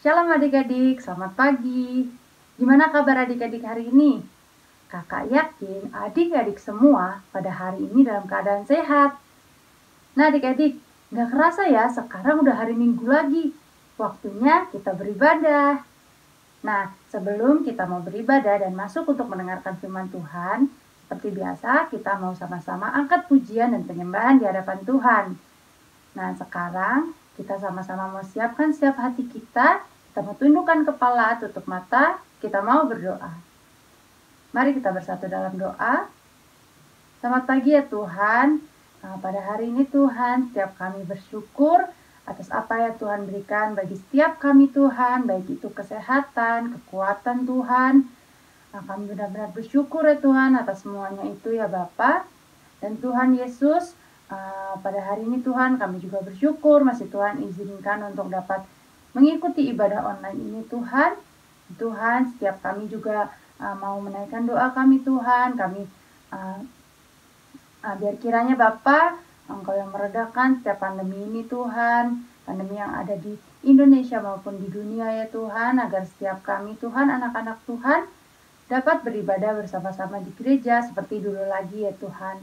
Shalom adik-adik, selamat pagi. Gimana kabar adik-adik hari ini? Kakak yakin adik-adik semua pada hari ini dalam keadaan sehat. Nah adik-adik, gak kerasa ya sekarang udah hari Minggu lagi. Waktunya kita beribadah. Nah, sebelum kita mau beribadah dan masuk untuk mendengarkan firman Tuhan, seperti biasa kita mau sama-sama angkat pujian dan penyembahan di hadapan Tuhan. Nah, sekarang kita sama-sama mau siapkan setiap hati kita mau tundukkan kepala, tutup mata, kita mau berdoa. Mari kita bersatu dalam doa. Selamat pagi ya Tuhan. Pada hari ini Tuhan, setiap kami bersyukur atas apa yang Tuhan berikan bagi setiap kami Tuhan, baik itu kesehatan, kekuatan Tuhan. Kami benar-benar bersyukur ya Tuhan atas semuanya itu ya Bapa. Dan Tuhan Yesus, pada hari ini Tuhan kami juga bersyukur masih Tuhan izinkan untuk dapat mengikuti ibadah online ini Tuhan. Tuhan, setiap kami juga mau menaikkan doa kami Tuhan. Kami biar kiranya Bapa, Engkau yang meredakan setiap pandemi ini Tuhan. Pandemi yang ada di Indonesia maupun di dunia ya Tuhan. Agar setiap kami Tuhan, anak-anak Tuhan, dapat beribadah bersama-sama di gereja seperti dulu lagi ya Tuhan.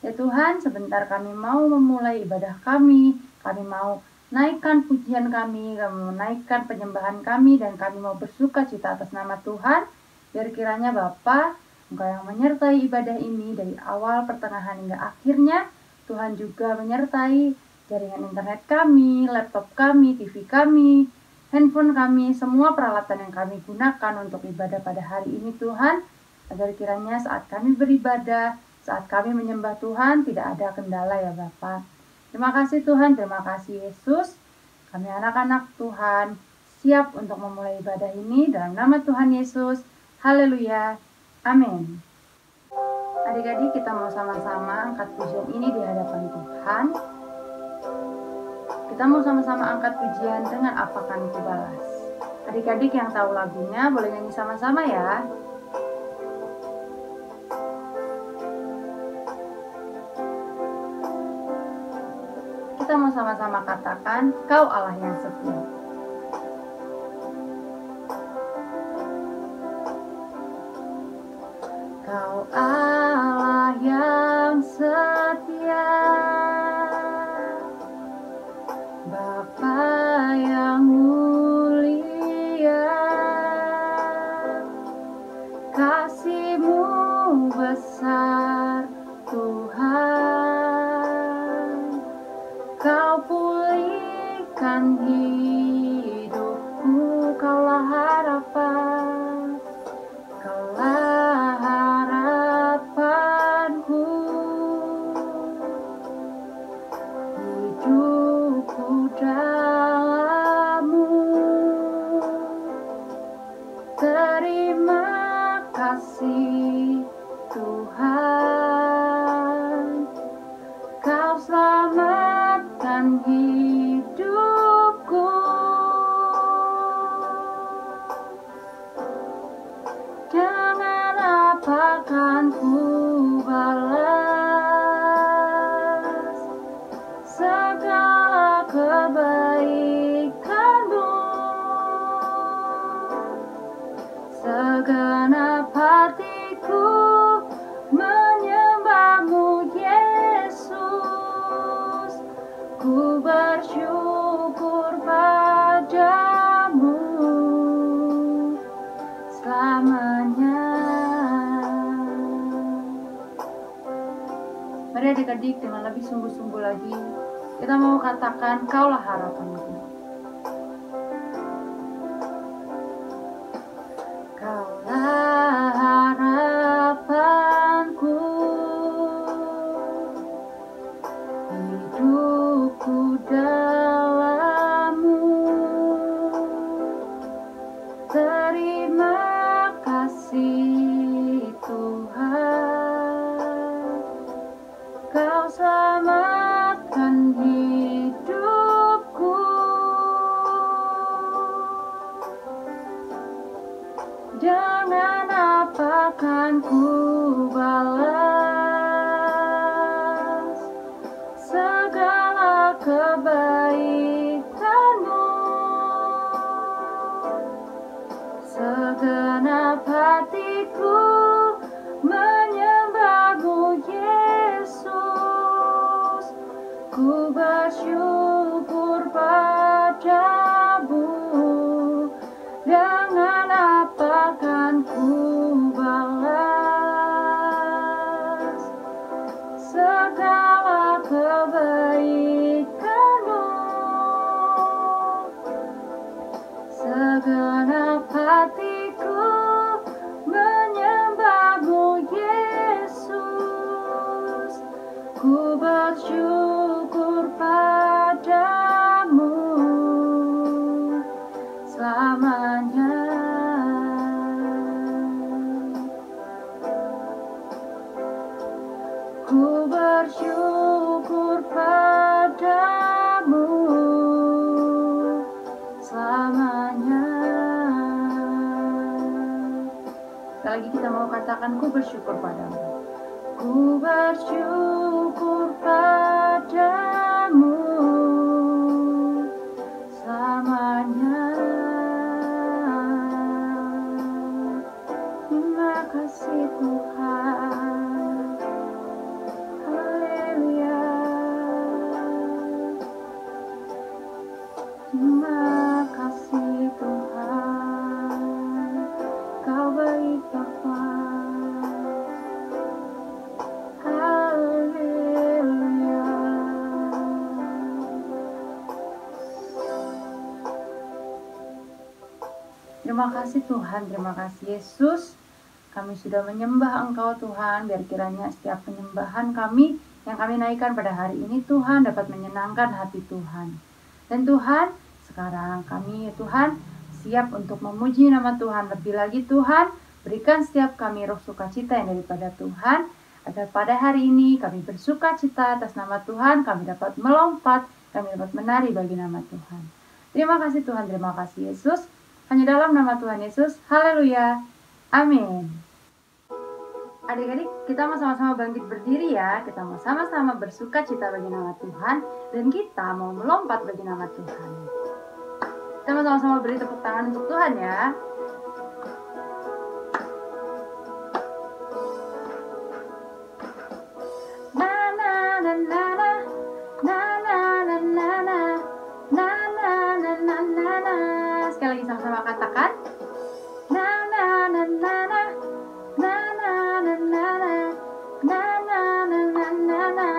Ya Tuhan, sebentar kami mau memulai ibadah kami mau naikkan pujian kami mau naikkan penyembahan kami, dan kami mau bersuka cita atas nama Tuhan. Biar kiranya Bapa, Engkau yang menyertai ibadah ini dari awal, pertengahan hingga akhirnya. Tuhan juga menyertai jaringan internet kami, laptop kami, TV kami, handphone kami, semua peralatan yang kami gunakan untuk ibadah pada hari ini Tuhan. Agar kiranya saat kami beribadah, saat kami menyembah Tuhan, tidak ada kendala ya Bapa. Terima kasih Tuhan, terima kasih Yesus. Kami anak-anak Tuhan siap untuk memulai ibadah ini dalam nama Tuhan Yesus. Haleluya. Amin. Adik-adik, kita mau sama-sama angkat pujian ini di hadapan Tuhan. Kita mau sama-sama angkat pujian dengan Apa Kan Ku Balas. Adik-adik yang tahu lagunya boleh nyanyi sama-sama ya. Kita mau sama-sama katakan, Kau Allah yang setia. Kau Allah yang setia, Bapa yang mulia, kasih-Mu besar Tuhan. Kau pulihkan hidupku, Kaulah harapan, Kaulah harapanku. Hidupku dalam-Mu, terima kasih Tuhan. Kau selamatkan hidupku. Dengan apa kan ku balas segala kebaikan-Mu? Segenap hatiku menyembah-Mu Yesus. Ku bersyukur padamu selamanya. Mari adik-adik, dengan lebih sungguh-sungguh lagi kita mau katakan, Kaulah harapanku. Kaulah harapanku, hidupku dalam-Mu, terima kasih Tuhan. Kau selamatkan hidupku. Dengan apa kan ku balas segala kebaikan-Mu? Ku bersyukur padamu, dengan apa kan ku balas segala kebaikanmu. Segenap hatiku menyembahmu Yesus. Ku bersyukur padamu selamanya. Ku bersyukur padamu selamanya. Sekali lagi kita mau katakan, ku bersyukur padamu. Ku bersyukur padamu selamanya. Terima kasih Tuhan. Haleluya. Terima kasih Tuhan. Kau baik Bapa. Haleluya. Terima kasih Tuhan, terima kasih Yesus. Kami sudah menyembah Engkau Tuhan, biar kiranya setiap penyembahan kami yang kami naikkan pada hari ini Tuhan dapat menyenangkan hati Tuhan. Dan Tuhan, sekarang kami Tuhan siap untuk memuji nama Tuhan. Lebih lagi Tuhan, berikan setiap kami roh sukacita yang daripada Tuhan, agar pada hari ini kami bersukacita atas nama Tuhan, kami dapat melompat, kami dapat menari bagi nama Tuhan. Terima kasih Tuhan, terima kasih Yesus. Hanya dalam nama Tuhan Yesus, haleluya, amin. Adik-adik, kita mau sama-sama bangkit berdiri ya. Kita mau sama-sama bersukacita bagi nama Tuhan, dan kita mau melompat bagi nama Tuhan. Kita mau sama-sama beri tepuk tangan untuk Tuhan ya. Na na na na na na na na na na na na na na na. Sekali lagi sama-sama katakan. Na na na na na na na na na na na na na na na.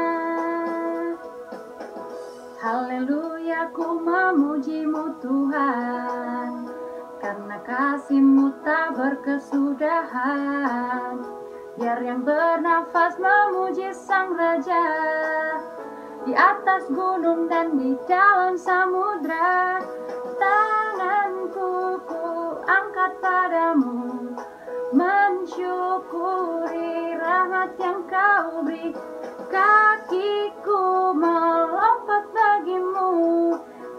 Haleluya, ku memujimu Tuhan, karena kasih-Mu tak berkesudahan. Biar yang bernafas memuji Sang Raja, di atas gunung dan di dalam samudra. Tanganku ku angkat padamu, mensyukuri rahmat yang Kau beri. Kakiku melompat bagimu,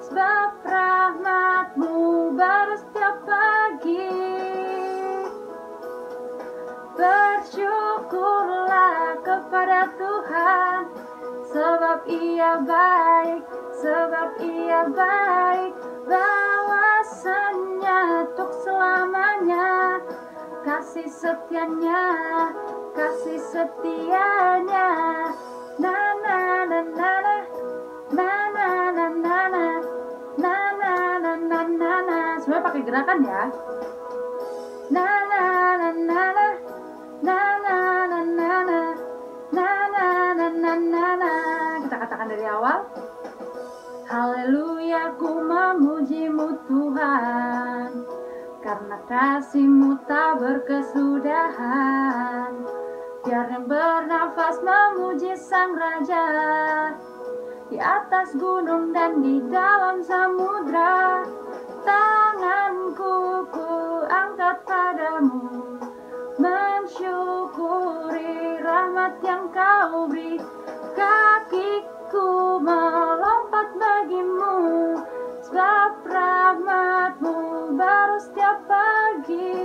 sebab rahmat-Mu baru setiap pagi. Bersyukurlah kepada Tuhan, sebab Ia baik, sebab Ia baik. Bawasannya untuk selamanya, kasih setianya, kasih setianya. Na na na na na na na na na na na na na na na. Semuanya pakai gerakan ya. Na na na na na na na na na na na na na na na. Kita katakan dari awal. Haleluya, ku memuji-Mu Tuhan, karena kasih-Mu tak berkesudahan. Biar yang bernafas memuji Sang Raja, di atas gunung dan di dalam samudra. Tanganku ku angkat padamu, mensyukuri rahmat yang Kau beri. Kakiku melompat bagimu, sebab rahmat-Mu baru setiap pagi.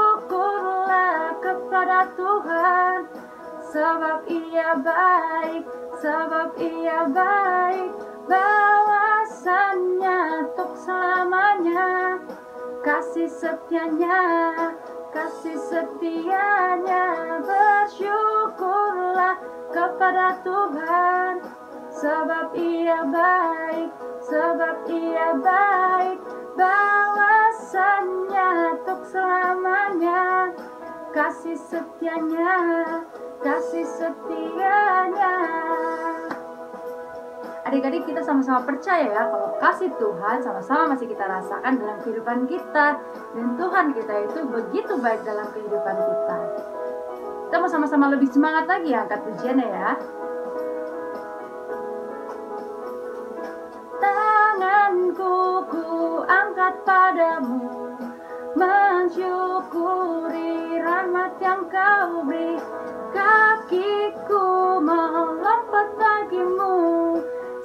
Bersyukurlah kepada Tuhan, sebab Ia baik, sebab Ia baik. Bawasannya untuk selamanya, kasih setianya, kasih setianya. Bersyukurlah kepada Tuhan, sebab Ia baik, sebab Ia baik, bahwasanya untuk selamanya, kasih setianya, kasih setianya. Adik-adik, kita sama-sama percaya ya kalau kasih Tuhan sama-sama masih kita rasakan dalam kehidupan kita, dan Tuhan kita itu begitu baik dalam kehidupan kita. Kita mau sama-sama lebih semangat lagi ya, angkat pujiannya ya. Tanganku ku angkat padamu, mensyukuri rahmat yang Kau beri. Kakiku melompat bagimu,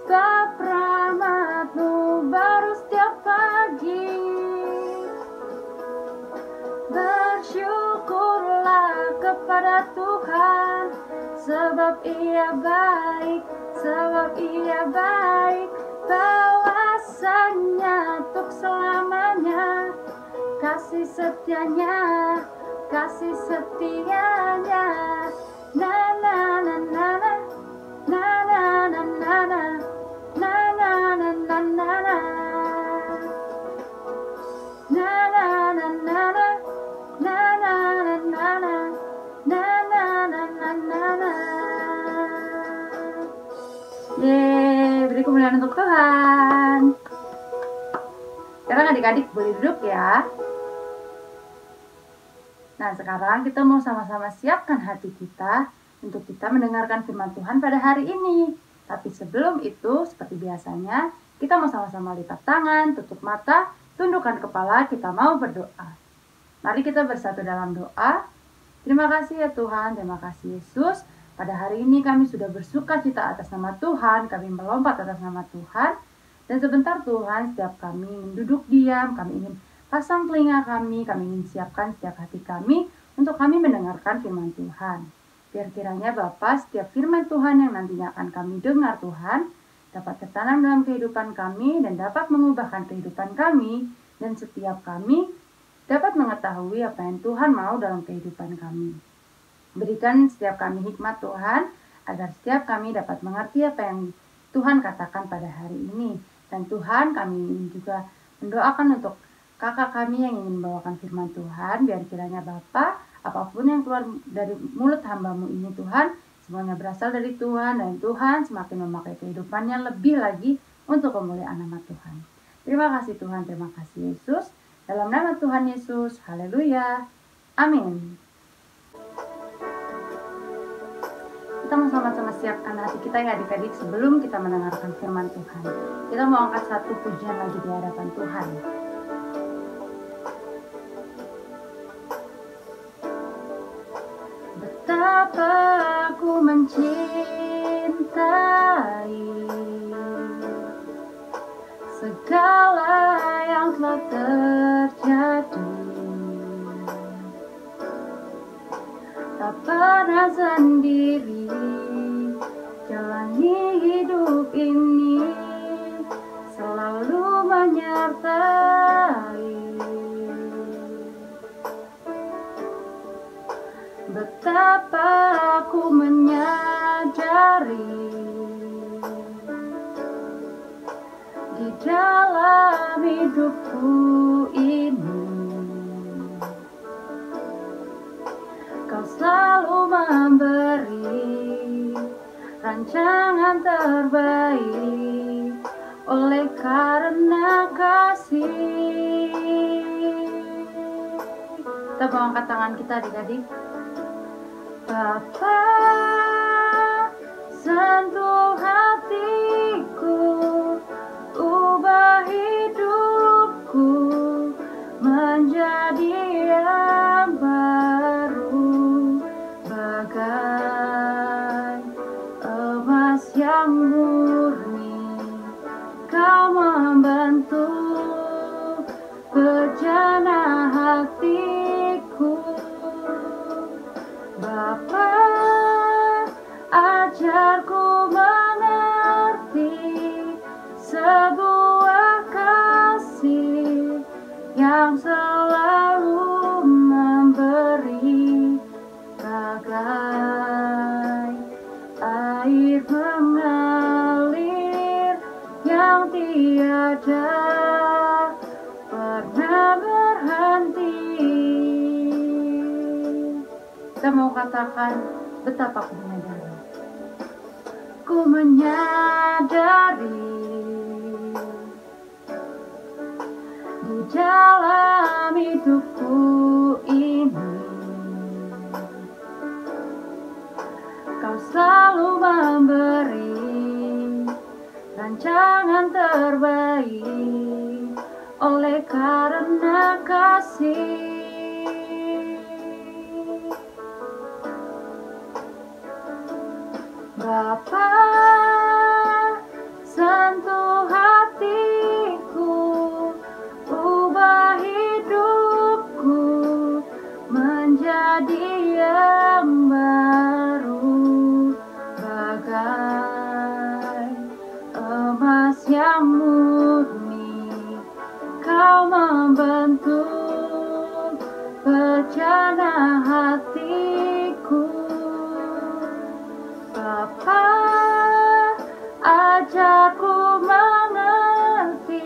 sebab rahmat-Mu baru setiap pagi. Bersyukurlah kepada Tuhan, sebab Ia baik, sebab Ia baik, bahwasanya untuk selamanya, kasih setianya, kasih setianya. Na na na na na, na na na na na, na na na na na na, na na na na na, na na na na na, na na na na na na. Yeay, beri kemuliaan untuk Tuhan. Sekarang adik-adik boleh duduk ya. Nah, sekarang kita mau sama-sama siapkan hati kita untuk kita mendengarkan firman Tuhan pada hari ini. Tapi sebelum itu, seperti biasanya, kita mau sama-sama lipat tangan, tutup mata, tundukkan kepala, kita mau berdoa. Mari kita bersatu dalam doa. Terima kasih ya Tuhan, terima kasih Yesus. Pada hari ini kami sudah bersuka cita atas nama Tuhan, kami melompat atas nama Tuhan. Dan sebentar Tuhan, setiap kami ingin duduk diam, kami ingin pasang telinga kami ingin siapkan setiap hati kami untuk kami mendengarkan firman Tuhan. Biar kiranya Bapa, setiap firman Tuhan yang nantinya akan kami dengar Tuhan, dapat tertanam dalam kehidupan kami dan dapat mengubahkan kehidupan kami, dan setiap kami dapat mengetahui apa yang Tuhan mau dalam kehidupan kami. Berikan setiap kami hikmat Tuhan, agar setiap kami dapat mengerti apa yang Tuhan katakan pada hari ini. Dan Tuhan, kami juga mendoakan untuk kakak kami yang ingin membawakan firman Tuhan, biar kiranya Bapa, apapun yang keluar dari mulut hamba-Mu ini Tuhan, semuanya berasal dari Tuhan, dan Tuhan semakin memakai kehidupannya lebih lagi untuk kemuliaan nama Tuhan. Terima kasih Tuhan, terima kasih Yesus. Dalam nama Tuhan Yesus, haleluya, amin. Kita mau sama-sama siapkan hati kita ya adik-adik sebelum kita mendengarkan firman Tuhan. Kita mau angkat satu pujian lagi di hadapan Tuhan. Betapa aku mencintai segala yang telah terjadi, tak pernah sendiri jalani hidup ini, selalu menyertai. Betapa aku menyadari di dalam hidupku ini, Kau selalu memberi rancangan terbaik oleh karena kasih. Kita mau angkat tangan kita adik-adik. Bapa, sentuh hatiku, ubah hidupku menjadi yang baru, bagai emas yang murni. Kau membentuk bejana hatiku. Bapa, ajarku mengerti sebuah kasih yang selalu memberi bagai air mengalir yang tiada pernah berhenti. Kita mau katakan betapa aku menyadari. Ku menyadari di dalam hidupku ini Kau selalu memberi rancangan terbaik oleh karena kasih. Bapa, sentuh hatiku, ubah hidupku menjadi yang baru, bagai emas yang murni. Kau membentuk bejana hatiku. Bapa, ajarku mengerti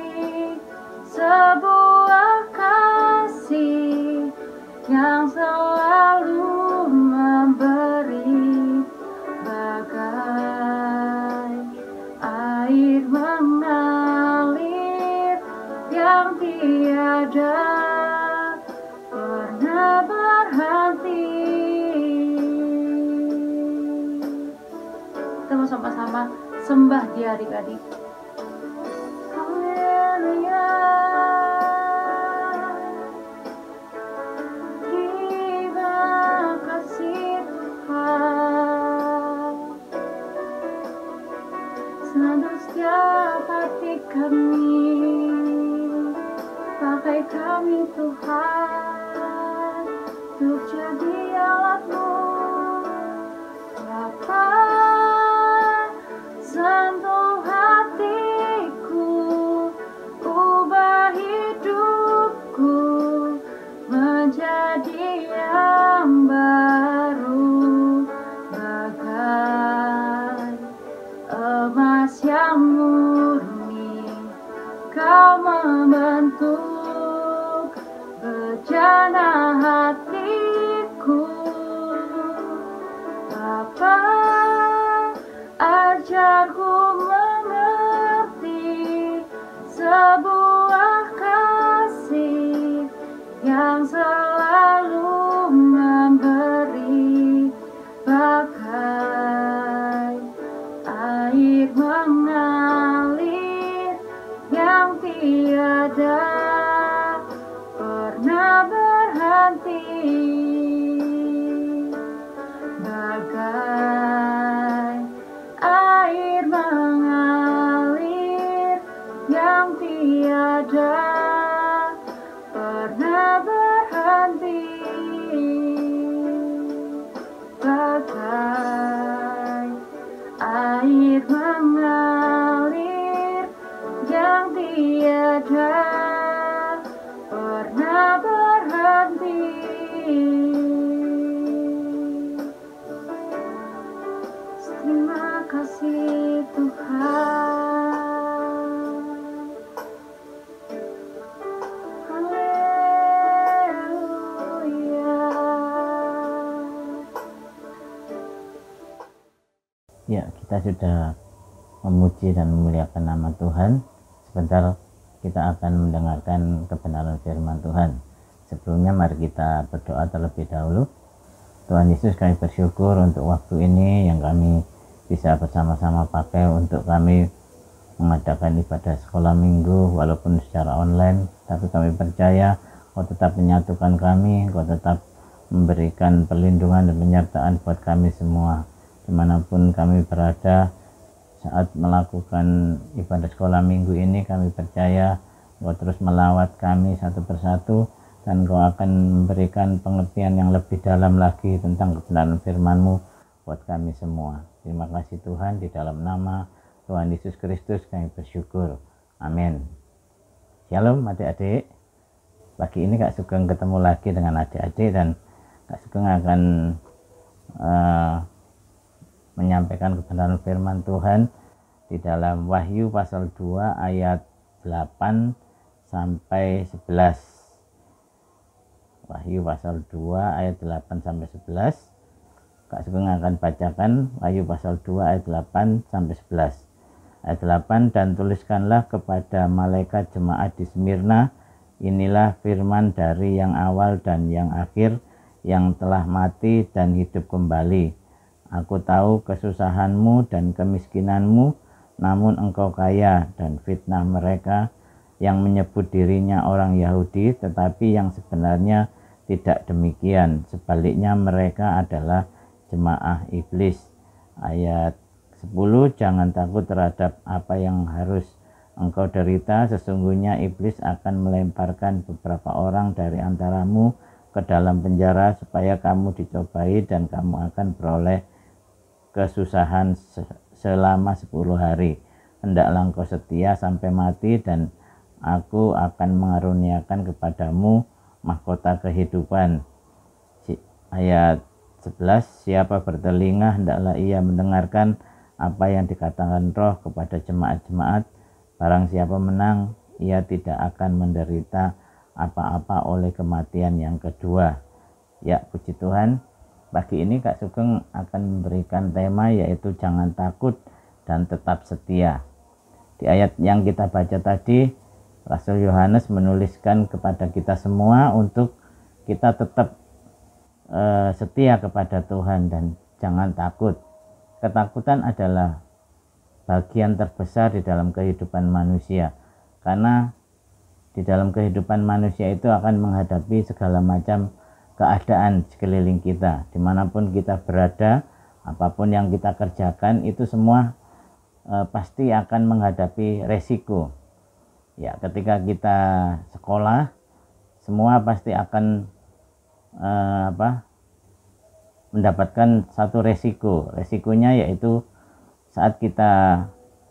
sebuah kasih yang selalu memberi, bagai air mengalir yang tiada pernah berhenti. Kita mau sama-sama sembah dia adik-adik. Haleluya. Terima kasih Tuhan. Senantiasa setiap hati kami, pakai kami Tuhan untuk jadi alat-Mu. Bapa, sentuh hatiku, ubah hidupku menjadi yang baru, bagai emas yang murni. Kau membentuk bejana hatiku. Bapa, ajarku mengerti sebuah kasih yang selalu memberi, bagai air mengalir yang tiada pernah berhenti, bagai air mengalir yang tiada pernah berhenti, bagai air mengalir yang tiada pernah berhenti. Terima kasih Tuhan. Haleluya. Ya, kita sudah memuji dan memuliakan nama Tuhan. Sebentar kita akan mendengarkan kebenaran firman Tuhan. Sebelumnya mari kita berdoa terlebih dahulu. Tuhan Yesus, kami bersyukur untuk waktu ini yang kami bisa bersama-sama pakai untuk kami mengadakan ibadah sekolah minggu walaupun secara online, tapi kami percaya Kau tetap menyatukan kami, Kau tetap memberikan perlindungan dan penyertaan buat kami semua dimanapun kami berada. Saat melakukan ibadah sekolah minggu ini, kami percaya Kau terus melawat kami satu persatu, dan Kau akan memberikan pengertian yang lebih dalam lagi tentang kebenaran firman-Mu buat kami semua. Terima kasih Tuhan, di dalam nama Tuhan Yesus Kristus kami bersyukur. Amin. Shalom adik-adik. Pagi ini Kak Sugeng ketemu lagi dengan adik-adik, dan Kak Sugeng akan menyampaikan kebenaran firman Tuhan di dalam Wahyu pasal 2 ayat 8 sampai 11. Wahyu pasal 2 ayat 8 sampai 11. Kak Sugeng akan bacakan Wahyu pasal 2 ayat 8 sampai 11. Ayat 8, dan tuliskanlah kepada malaikat jemaat di Smyrna, inilah firman dari yang awal dan yang akhir, yang telah mati dan hidup kembali. Aku tahu kesusahanmu dan kemiskinanmu, namun engkau kaya, dan fitnah mereka yang menyebut dirinya orang Yahudi, tetapi yang sebenarnya tidak demikian. Sebaliknya mereka adalah jemaah iblis. Ayat 10, jangan takut terhadap apa yang harus engkau derita. Sesungguhnya iblis akan melemparkan beberapa orang dari antaramu ke dalam penjara supaya kamu dicobai dan kamu akan beroleh kesusahan selama 10 hari. Hendaklah engkau setia sampai mati dan aku akan mengaruniakan kepadamu mahkota kehidupan. Ayat 11, siapa bertelinga hendaklah ia mendengarkan apa yang dikatakan Roh kepada jemaat-jemaat. Barang siapa menang, ia tidak akan menderita apa-apa oleh kematian yang kedua. Ya, puji Tuhan. Pagi ini Kak Sugeng akan memberikan tema yaitu jangan takut dan tetap setia. Di ayat yang kita baca tadi, Rasul Yohanes menuliskan kepada kita semua untuk kita tetap setia kepada Tuhan dan jangan takut. Ketakutan adalah bagian terbesar di dalam kehidupan manusia, karena di dalam kehidupan manusia itu akan menghadapi segala macam keadaan sekeliling kita. Dimanapun kita berada, apapun yang kita kerjakan, itu semua pasti akan menghadapi resiko. Ya, ketika kita sekolah, semua pasti akan mendapatkan satu resiko. Resikonya yaitu saat kita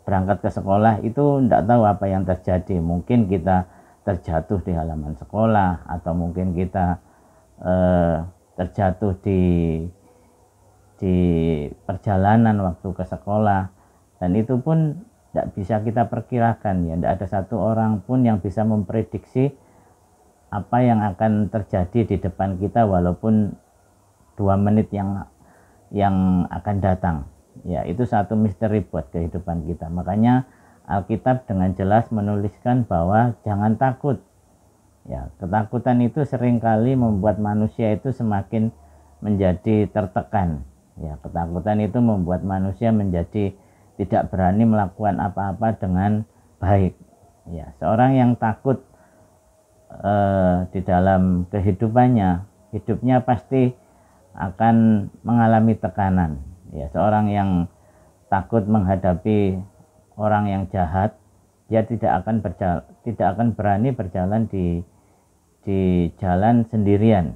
berangkat ke sekolah itu tidak tahu apa yang terjadi. Mungkin kita terjatuh di halaman sekolah, atau mungkin kita terjatuh di perjalanan waktu ke sekolah, dan itu pun tidak bisa kita perkirakan. Ya, tidak ada satu orang pun yang bisa memprediksi apa yang akan terjadi di depan kita walaupun 2 menit yang akan datang. Ya, itu satu misteri buat kehidupan kita. Makanya Alkitab dengan jelas menuliskan bahwa jangan takut. Ya, ketakutan itu seringkali membuat manusia itu semakin menjadi tertekan. Ya, ketakutan itu membuat manusia menjadi tidak berani melakukan apa-apa dengan baik. Ya, seorang yang takut di dalam kehidupannya, hidupnya pasti akan mengalami tekanan. Ya, seorang yang takut menghadapi orang yang jahat, dia tidak akan berani berjalan di jalan sendirian.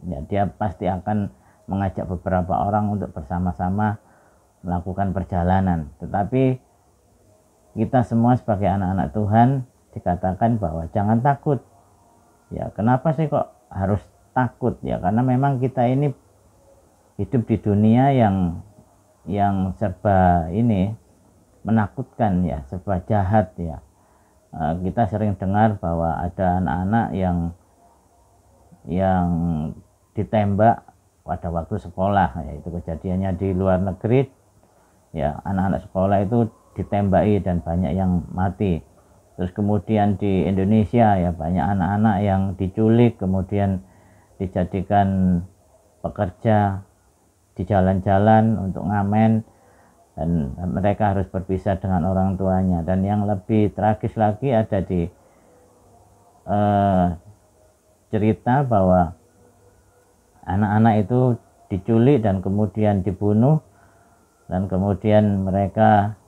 Ya, dia pasti akan mengajak beberapa orang untuk bersama-sama melakukan perjalanan. Tetapi kita semua sebagai anak-anak Tuhan dikatakan bahwa jangan takut. Ya, kenapa sih kok harus takut? Ya, karena memang kita ini hidup di dunia yang serba ini menakutkan, ya, serba jahat. Ya, kita sering dengar bahwa ada anak-anak yang ditembak pada waktu sekolah. Ya, itu kejadiannya di luar negeri. Ya, anak-anak sekolah itu ditembaki dan banyak yang mati. Terus kemudian di Indonesia, ya, banyak anak-anak yang diculik kemudian dijadikan pekerja di jalan-jalan untuk ngamen, dan mereka harus berpisah dengan orang tuanya. Dan yang lebih tragis lagi ada di cerita bahwa anak-anak itu diculik dan kemudian dibunuh, dan kemudian mereka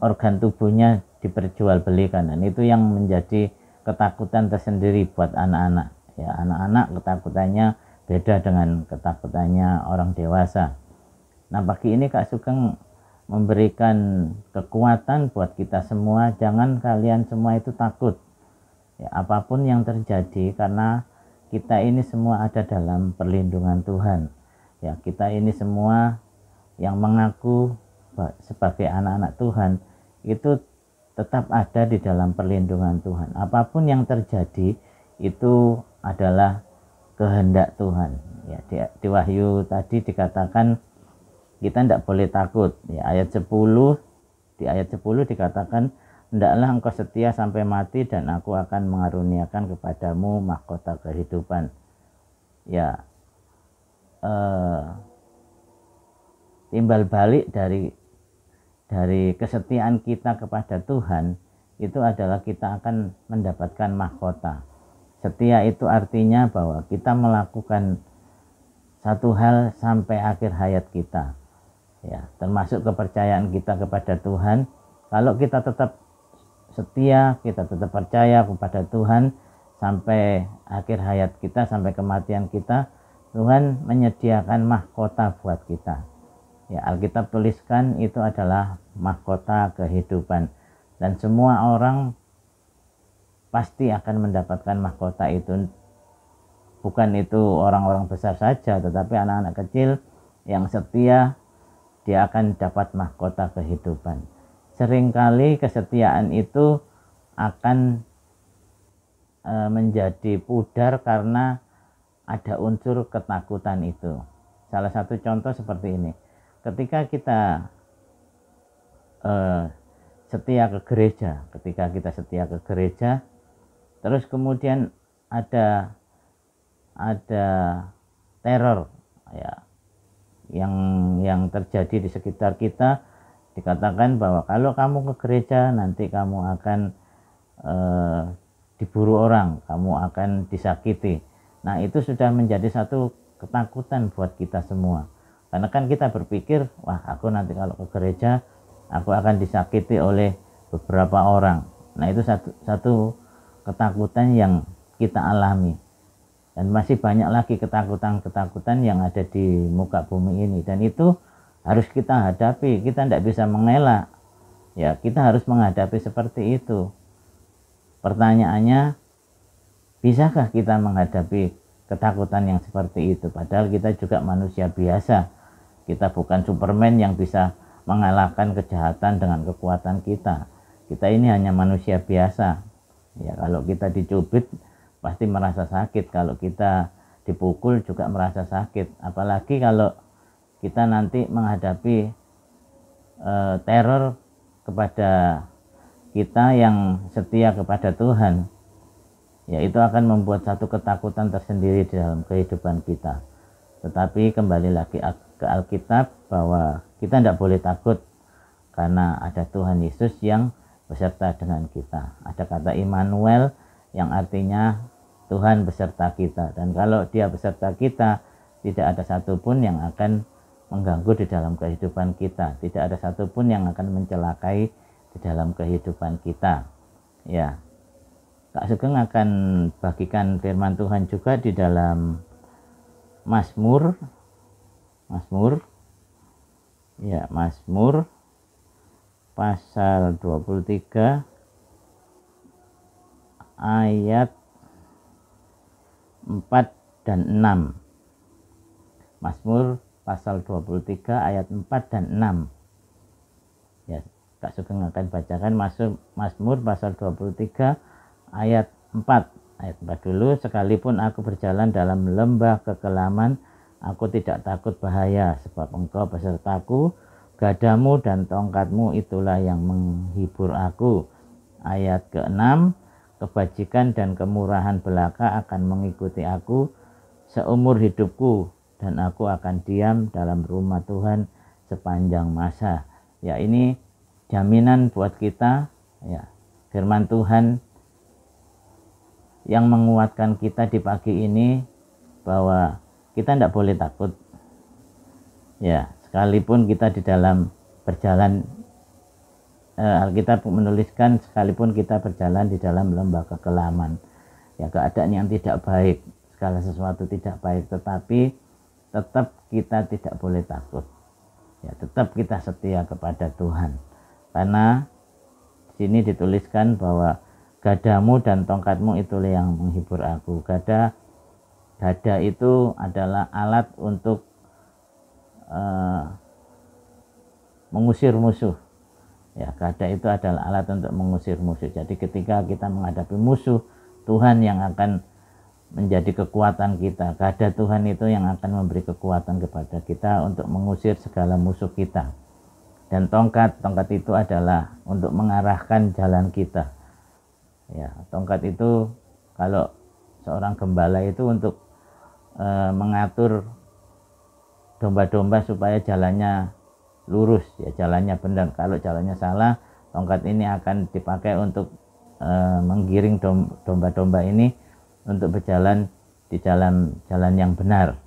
organ tubuhnya diperjualbelikan. Dan itu yang menjadi ketakutan tersendiri buat anak-anak. Ya, anak-anak ketakutannya beda dengan ketakutannya orang dewasa. Nah, pagi ini Kak Sugeng memberikan kekuatan buat kita semua. Jangan kalian semua itu takut, ya, apapun yang terjadi, karena kita ini semua ada dalam perlindungan Tuhan. Ya, kita ini semua yang mengaku sebagai anak-anak Tuhan itu tetap ada di dalam perlindungan Tuhan. Apapun yang terjadi itu adalah kehendak Tuhan. Ya, di Wahyu tadi dikatakan kita tidak boleh takut. Ya, di ayat 10 dikatakan, hendaklah engkau setia sampai mati dan aku akan mengaruniakan kepadamu mahkota kehidupan. Ya, timbal balik dari kesetiaan kita kepada Tuhan itu adalah kita akan mendapatkan mahkota. Setia itu artinya bahwa kita melakukan satu hal sampai akhir hayat kita, ya, termasuk kepercayaan kita kepada Tuhan. Kalau kita tetap setia, kita tetap percaya kepada Tuhan sampai akhir hayat kita, sampai kematian kita, Tuhan menyediakan mahkota buat kita. Ya, Alkitab tuliskan itu adalah mahkota kehidupan, dan semua orang pasti akan mendapatkan mahkota itu. Bukan itu orang-orang besar saja, tetapi anak-anak kecil yang setia, dia akan dapat mahkota kehidupan. Seringkali kesetiaan itu akan menjadi pudar karena ada unsur ketakutan itu. Salah satu contoh seperti ini. Ketika kita setia ke gereja, terus kemudian ada teror, ya, yang terjadi di sekitar kita, dikatakan bahwa kalau kamu ke gereja nanti kamu akan diburu orang, kamu akan disakiti. Nah, itu sudah menjadi satu ketakutan buat kita semua. Karena kan kita berpikir, wah, aku nanti kalau ke gereja aku akan disakiti oleh beberapa orang. Nah, itu satu ketakutan yang kita alami. Dan masih banyak lagi ketakutan-ketakutan yang ada di muka bumi ini. Dan itu harus kita hadapi. Kita tidak bisa mengelak. Ya, kita harus menghadapi seperti itu. Pertanyaannya, bisakah kita menghadapi ketakutan yang seperti itu? Padahal kita juga manusia biasa. Kita bukan Superman yang bisa mengalahkan kejahatan dengan kekuatan kita. Kita ini hanya manusia biasa. Ya, kalau kita dicubit pasti merasa sakit. Kalau kita dipukul juga merasa sakit. Apalagi kalau kita nanti menghadapi teror kepada kita yang setia kepada Tuhan. Ya, itu akan membuat satu ketakutan tersendiri di dalam kehidupan kita. Tetapi kembali lagi ke Alkitab bahwa kita tidak boleh takut karena ada Tuhan Yesus yang beserta dengan kita. Ada kata Immanuel yang artinya Tuhan beserta kita. Dan kalau Dia beserta kita, tidak ada satupun yang akan mengganggu di dalam kehidupan kita. Tidak ada satupun yang akan mencelakai di dalam kehidupan kita. Ya, Kak Sugeng akan bagikan firman Tuhan juga di dalam Mazmur pasal 23 ayat 4 dan 6. Mazmur pasal 23 ayat 4 dan 6. Ya, Kak Sugeng akan bacakan Mazmur pasal 23 ayat 4. Ayat 4 dulu. Sekalipun aku berjalan dalam lembah kekelaman, aku tidak takut bahaya, sebab Engkau besertaku, gadamu dan tongkatmu itulah yang menghibur aku. Ayat ke-6, kebajikan dan kemurahan belaka akan mengikuti aku seumur hidupku, dan aku akan diam dalam rumah Tuhan sepanjang masa. Ya, ini jaminan buat kita, ya, firman Tuhan yang menguatkan kita di pagi ini bahwa kita tidak boleh takut. Ya, sekalipun kita di dalam berjalan, Alkitab menuliskan sekalipun kita berjalan di dalam lembah kekelaman, ya, keadaan yang tidak baik, segala sesuatu tidak baik, tetapi tetap kita tidak boleh takut. Ya, tetap kita setia kepada Tuhan. Karena di sini dituliskan bahwa gadamu dan tongkatmu itulah yang menghibur aku. Gada itu adalah alat untuk mengusir musuh. Ya, gada itu adalah alat untuk mengusir musuh. Jadi ketika kita menghadapi musuh, Tuhan yang akan menjadi kekuatan kita. Gada Tuhan itu yang akan memberi kekuatan kepada kita untuk mengusir segala musuh kita. Dan tongkat itu adalah untuk mengarahkan jalan kita. Ya, tongkat itu kalau seorang gembala itu untuk mengatur domba-domba supaya jalannya lurus, ya jalannya benar. Kalau jalannya salah, tongkat ini akan dipakai untuk menggiring domba-domba ini untuk berjalan di jalan yang benar.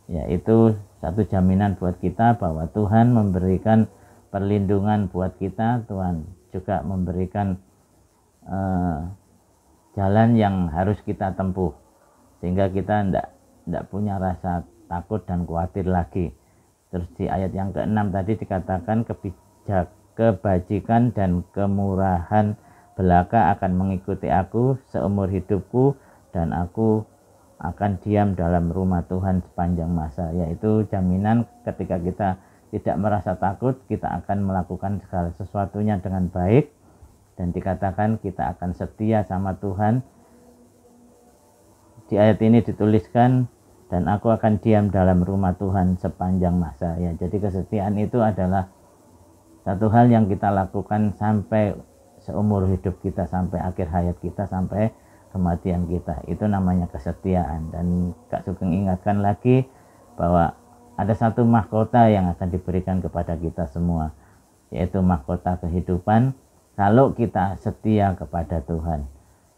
Ya, itu satu jaminan buat kita bahwa Tuhan memberikan perlindungan buat kita. Tuhan juga memberikan jalan yang harus kita tempuh, sehingga kita tidak punya rasa takut dan khawatir lagi. Terus di ayat yang ke-6 tadi dikatakan kebajikan dan kemurahan belaka akan mengikuti aku seumur hidupku, dan aku akan diam dalam rumah Tuhan sepanjang masa. Yaitu jaminan ketika kita tidak merasa takut, kita akan melakukan segala sesuatunya dengan baik, dan dikatakan kita akan setia sama Tuhan. Di ayat ini dituliskan, dan aku akan diam dalam rumah Tuhan sepanjang masa. Ya, jadi kesetiaan itu adalah satu hal yang kita lakukan sampai seumur hidup kita, sampai akhir hayat kita, sampai kematian kita. Itu namanya kesetiaan. Dan Kak Sugeng ingatkan lagi bahwa ada satu mahkota yang akan diberikan kepada kita semua, yaitu mahkota kehidupan kalau kita setia kepada Tuhan.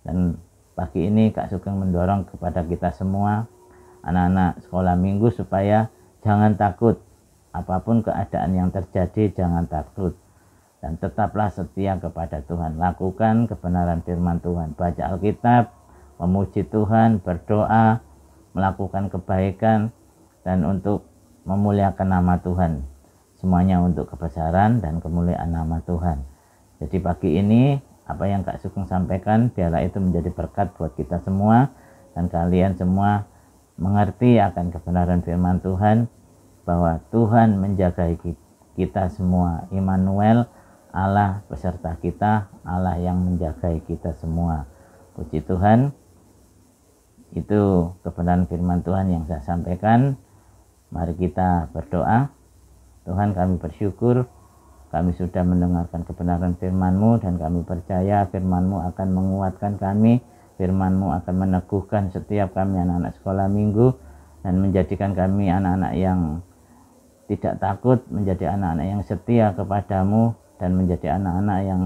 Dan pagi ini Kak Sugeng mendorong kepada kita semua, anak-anak sekolah minggu, supaya jangan takut. Apapun keadaan yang terjadi, jangan takut. Dan tetaplah setia kepada Tuhan. Lakukan kebenaran firman Tuhan. Baca Alkitab, memuji Tuhan, berdoa, melakukan kebaikan, dan untuk memuliakan nama Tuhan. Semuanya untuk kebesaran dan kemuliaan nama Tuhan. Jadi pagi ini, apa yang Kak Sugeng sampaikan, biarlah itu menjadi berkat buat kita semua. Dan kalian semua mengerti akan kebenaran firman Tuhan, bahwa Tuhan menjaga kita semua. Immanuel, Allah beserta kita, Allah yang menjaga kita semua. Puji Tuhan. Itu kebenaran firman Tuhan yang saya sampaikan. Mari kita berdoa. Tuhan, kami bersyukur kami sudah mendengarkan kebenaran firman-Mu, dan kami percaya firman-Mu akan menguatkan kami. Firman-Mu akan meneguhkan setiap kami anak-anak sekolah minggu, dan menjadikan kami anak-anak yang tidak takut, menjadi anak-anak yang setia kepadamu, dan menjadi anak-anak yang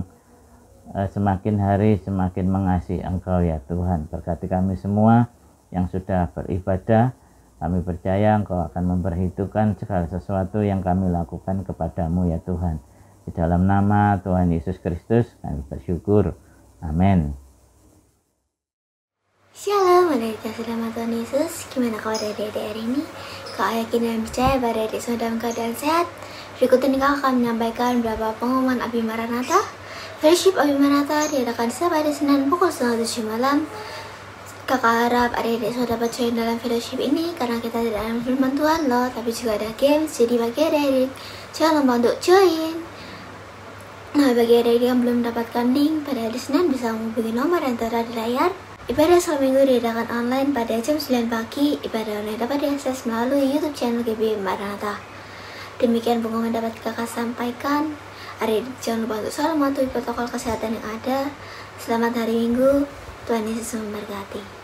semakin hari semakin mengasihi Engkau ya Tuhan. Berkati kami semua yang sudah beribadah. Kami percaya Engkau akan memperhitungkan segala sesuatu yang kami lakukan kepadamu ya Tuhan. Di dalam nama Tuhan Yesus Kristus kami bersyukur. Amin. Shalom, adik-adik selamat Tuhan Yesus. Gimana kabar adik-adik hari ini? Kau yakin dan percaya bahwa adik semua dalam keadaan sehat? Berikut ini kau akan menyampaikan beberapa pengumuman Abi Maranatha. Fellowship Abi Maranatha diadakan setiap hari Senin pukul 7:30 malam. Kakak harap adik-adik semua dapat join dalam fellowship ini, karena kita tidak hanya firman Tuhan loh, tapi juga ada games. Jadi bagi adik-adik, jangan lupa untuk join. Nah, bagi adik-adik yang belum mendapatkan link, pada hari Senin bisa menghubungi nomor yang tertera di layar. Ibadah sekolah minggu diadakan online pada jam 9 pagi. Ibadah online dapat diakses melalui YouTube channel GB Maranatha. Demikian pengumuman dapat kakak sampaikan. Adik-adik jangan lupa untuk selalu mematuhi protokol kesehatan yang ada. Selamat hari Minggu. Tuhan Yesus memberkati.